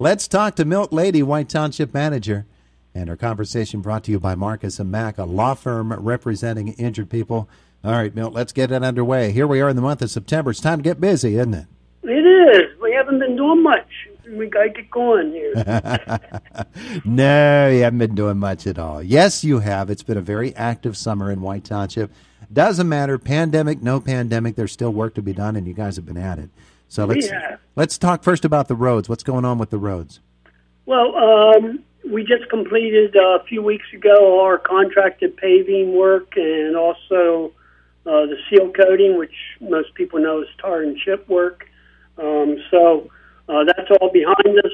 Let's talk to Milt Lady, White Township Manager. And our conversation brought to you by Marcus & Mack, a law firm representing injured people. All right, Milt, let's get it underway. Here we are in the month of September. It's time to get busy, isn't it? It is. We haven't been doing much. We got to get going here. No, you haven't been doing much at all. Yes, you have. It's been a very active summer in White Township. Doesn't matter, pandemic, no pandemic, there's still work to be done, and you guys have been at it. So let's talk first about the roads. What's going on with the roads? Well, we just completed a few weeks ago our contracted paving work and also the seal coating, which most people know is tar and chip work. So that's all behind us,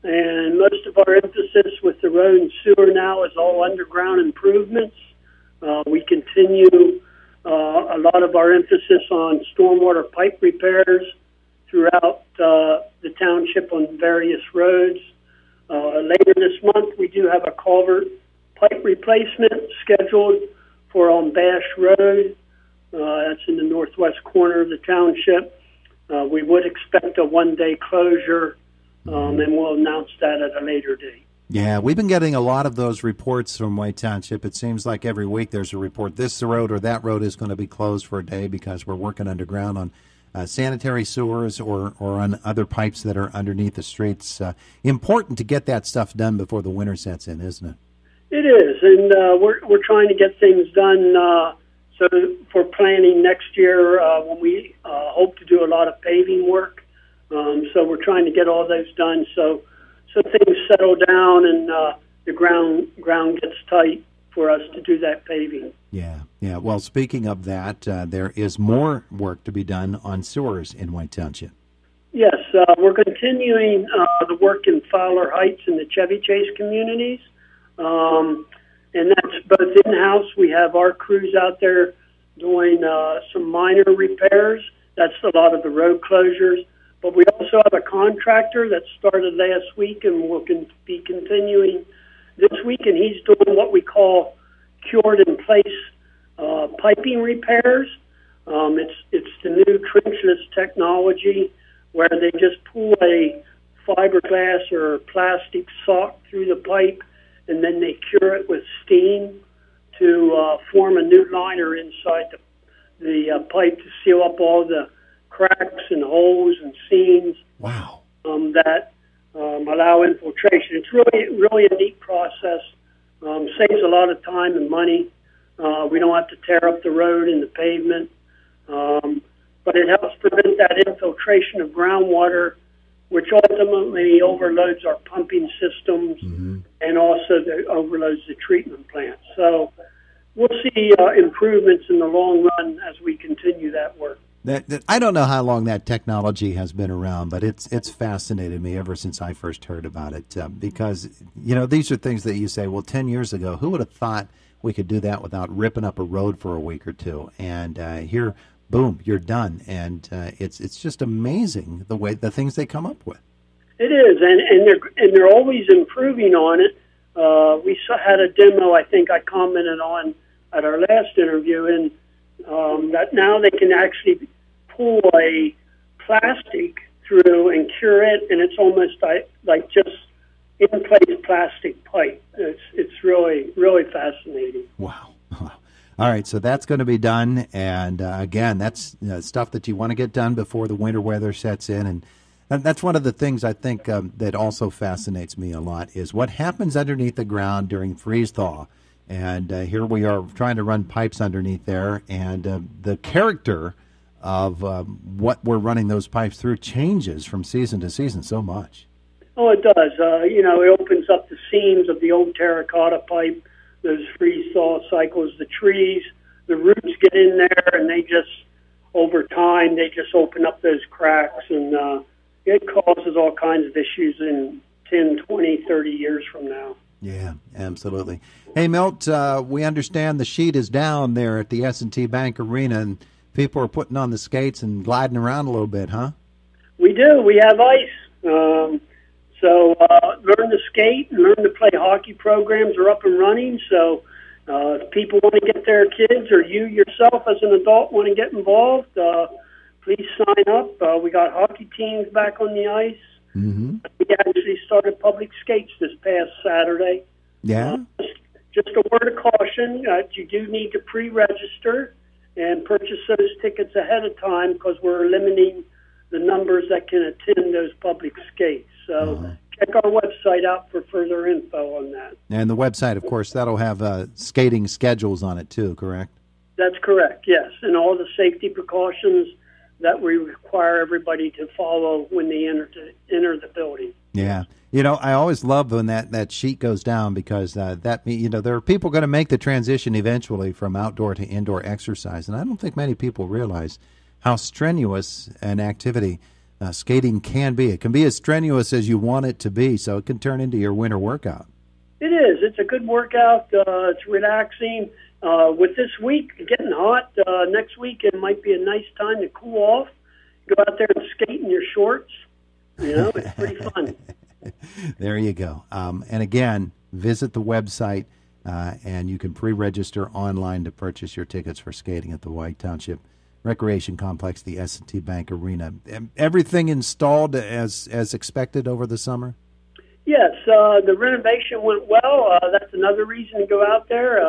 and most of our emphasis with the road and sewer now is all underground improvements. We continue a lot of our emphasis on stormwater pipe repairs throughout the township on various roads. Later this month, we do have a culvert pipe replacement scheduled for on Bash Road. That's in the northwest corner of the township. We would expect a one-day closure, and we'll announce that at a later date. Yeah, we've been getting a lot of those reports from White Township. It seems like every week there's a report. This road or that road is going to be closed for a day because we're working underground on sanitary sewers or on other pipes that are underneath the streets. Important to get that stuff done before the winter sets in, isn't it? It is, and we're trying to get things done so for planning next year when we hope to do a lot of paving work. So we're trying to get all those done so things settle down and the ground gets tight for us to do that paving. Yeah. Well, speaking of that, there is more work to be done on sewers in White Township. Yes, we're continuing the work in Fowler Heights and the Chevy Chase communities. And that's both in-house. We have our crews out there doing some minor repairs. That's a lot of the road closures. But we also have a contractor that started last week and will be continuing this week, and he's doing what we call cured-in-place piping repairs. It's the new trenchless technology where they just pull a fiberglass or plastic sock through the pipe, and then they cure it with steam to form a new liner inside the pipe to seal up all the cracks and holes and seams. Wow. That allow infiltration. It's really a neat process. Saves a lot of time and money. We don't have to tear up the road and the pavement. But it helps prevent that infiltration of groundwater, which ultimately overloads our pumping systems and also overloads the treatment plant. So we'll see improvements in the long run as we continue that work. I don't know how long that technology has been around, but it's fascinated me ever since I first heard about it because, these are things that you say, well, 10 years ago, who would have thought we could do that without ripping up a road for a week or two? And here, boom, you're done. And it's just amazing the things they come up with. It is, and they're always improving on it. We had a demo I think I commented on at our last interview, and that now they can actually pull a plastic through and cure it, and it's almost like just in-place plastic pipe. It's really, really fascinating. Wow. All right, so that's going to be done, and again, that's stuff that you want to get done before the winter weather sets in, and that's one of the things I think that also fascinates me a lot is what happens underneath the ground during freeze-thaw. And here we are trying to run pipes underneath there, and the character of what we're running those pipes through changes from season to season so much. Oh, it does. It opens up the seams of the old terracotta pipe, those freeze-thaw cycles, the trees, the roots get in there, and they just, over time, they just open up those cracks, and it causes all kinds of issues in 10, 20, 30 years from now. Yeah, absolutely. Hey, Milt, we understand the sheet is down there at the S&T Bank Arena, and people are putting on the skates and gliding around a little bit, huh? We do. We have ice. So learn to skate and learn to play hockey programs are up and running. So if people want to get their kids or you yourself as an adult want to get involved, please sign up. We got hockey teams back on the ice. We actually public skates this past Saturday. Yeah. Just a word of caution, you do need to pre-register and purchase those tickets ahead of time because we're limiting the numbers that can attend those public skates. So check our website out for further info on that. And the website, of course, that'll have skating schedules on it too, correct? That's correct, yes. And all the safety precautions that we require everybody to follow when they enter the building. Yeah. You know, I always love when that sheet goes down because there are people going to make the transition eventually from outdoor to indoor exercise. And I don't think many people realize how strenuous an activity skating can be. It can be as strenuous as you want it to be, so it can turn into your winter workout. It is. It's a good workout. It's relaxing. With this week getting hot, next week it might be a nice time to cool off. Go out there and skate in your shorts. You know, it's pretty fun. There you go. And again, visit the website, and you can pre-register online to purchase your tickets for skating at the White Township Recreation Complex, the S&T Bank Arena. Everything installed as expected over the summer? Yes, the renovation went well. That's another reason to go out there.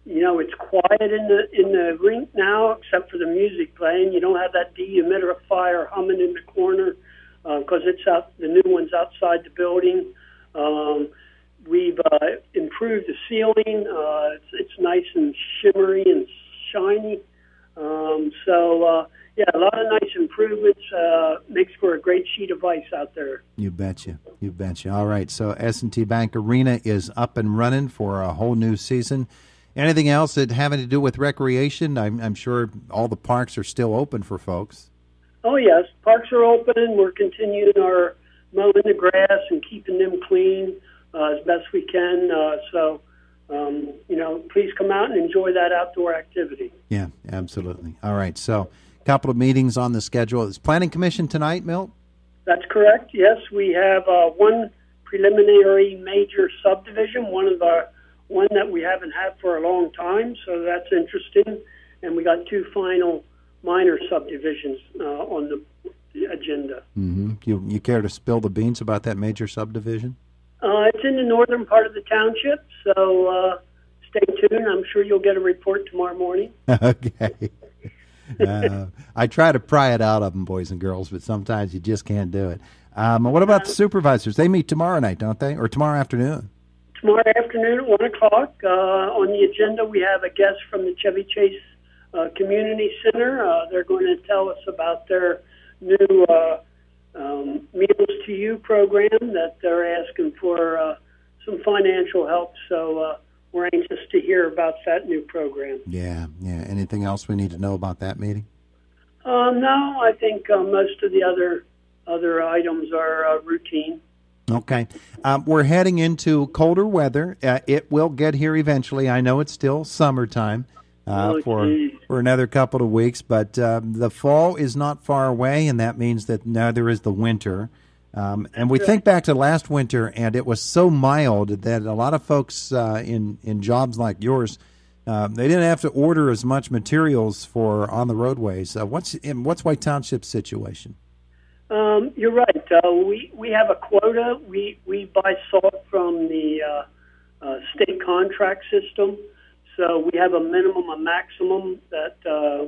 You know, it's quiet in the rink now, except for the music playing. You don't have that dehumidifier humming in the corner because it's out. The new one's outside the building. We've improved the ceiling. It's nice and shimmery and shiny. Yeah, a lot of nice improvements. Makes for a great sheet of ice out there. You betcha. You betcha. All right, so S&T Bank Arena is up and running for a whole new season. Anything else that having to do with recreation? I'm sure all the parks are still open for folks. Oh, yes. Parks are open. We're continuing our mowing the grass and keeping them clean as best we can. You know, please come out and enjoy that outdoor activity. Yeah, absolutely. All right, so a couple of meetings on the schedule. Is Planning Commission tonight, Milt? That's correct. Yes, we have one preliminary major subdivision, one that we haven't had for a long time, so that's interesting. And we got two final minor subdivisions on the agenda. Mm-hmm. You care to spill the beans about that major subdivision? It's in the northern part of the township, so stay tuned. I'm sure you'll get a report tomorrow morning. Okay. I try to pry it out of them, boys and girls, but sometimes you just can't do it. What about the supervisors? They meet tomorrow night, don't they? Or tomorrow afternoon? Tomorrow afternoon at 1 o'clock. On the agenda, we have a guest from the Chevy Chase Community Center. They're going to tell us about their new Meals to You program that they're asking for some financial help. So we're anxious to hear about that new program. Yeah. Anything else we need to know about that meeting? No, I think most of the other items are routine. Okay. We're heading into colder weather. It will get here eventually. I know it's still summertime for another couple of weeks, but the fall is not far away, and that means that neither is the winter. And we think back to last winter, and it was so mild that a lot of folks in jobs like yours, they didn't have to order as much materials for on the roadways. What's White Township's situation? You're right. We have a quota. We buy salt from the state contract system, so we have a minimum, a maximum that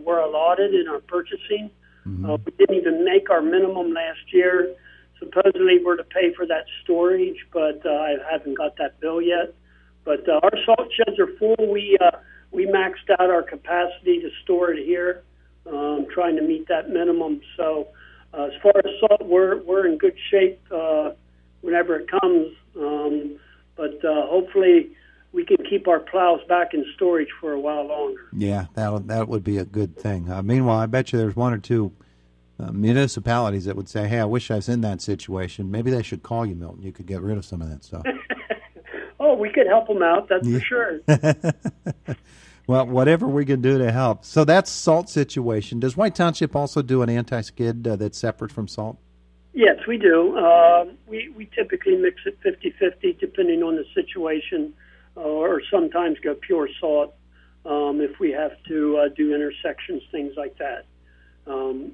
we're allotted in our purchasing. Mm-hmm. We didn't even make our minimum last year. Supposedly we're to pay for that storage, but I haven't got that bill yet. But our salt sheds are full. We maxed out our capacity to store it here, trying to meet that minimum. So. As far as salt, we're in good shape whenever it comes, but hopefully we can keep our plows back in storage for a while longer. Yeah, that would be a good thing. Meanwhile, I bet you there's one or two municipalities that would say, hey, I wish I was in that situation. Maybe they should call you, Milton. You could get rid of some of that stuff. Oh, we could help them out, that's for sure. Well, whatever we can do to help. So that's salt situation. Does White Township also do an anti-skid that's separate from salt? Yes, we do. We typically mix it 50-50 depending on the situation, or sometimes go pure salt if we have to do intersections, things like that.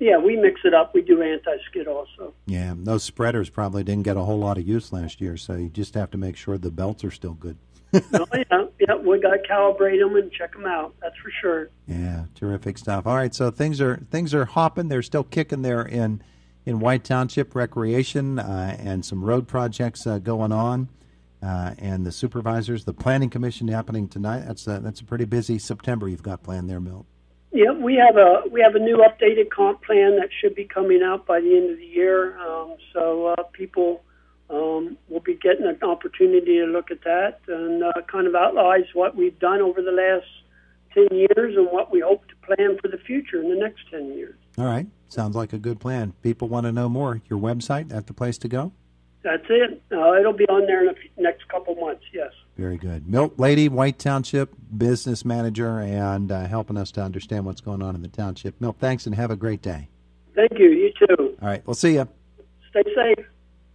Yeah, we mix it up. We do anti-skid also. Yeah, those spreaders probably didn't get a whole lot of use last year, so you just have to make sure the belts are still good. Oh, yeah, we got to calibrate them and check them out. That's for sure. Yeah, terrific stuff. All right, so things are hopping. They're still kicking there in White Township. Recreation and some road projects going on, and the supervisors, the planning commission happening tonight. That's a pretty busy September you've got planned there, Milt. Yeah, we have a new updated comp plan that should be coming out by the end of the year. So people will be getting an opportunity to look at that and kind of outlines what we've done over the last 10 years and what we hope to plan for the future in the next 10 years. All right, sounds like a good plan. People want to know more. Your website, that's the place to go? That's it. It'll be on there in the next couple months, yes. Very good. Milt Lady, White Township business manager, and helping us to understand what's going on in the township. Milt, thanks, and have a great day. Thank you. You too. All right, we'll see you. Stay safe.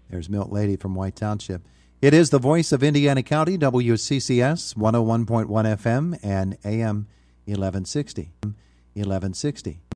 There's Milt Lady from White Township. It is the voice of Indiana County, WCCS, 101.1 FM and AM 1160.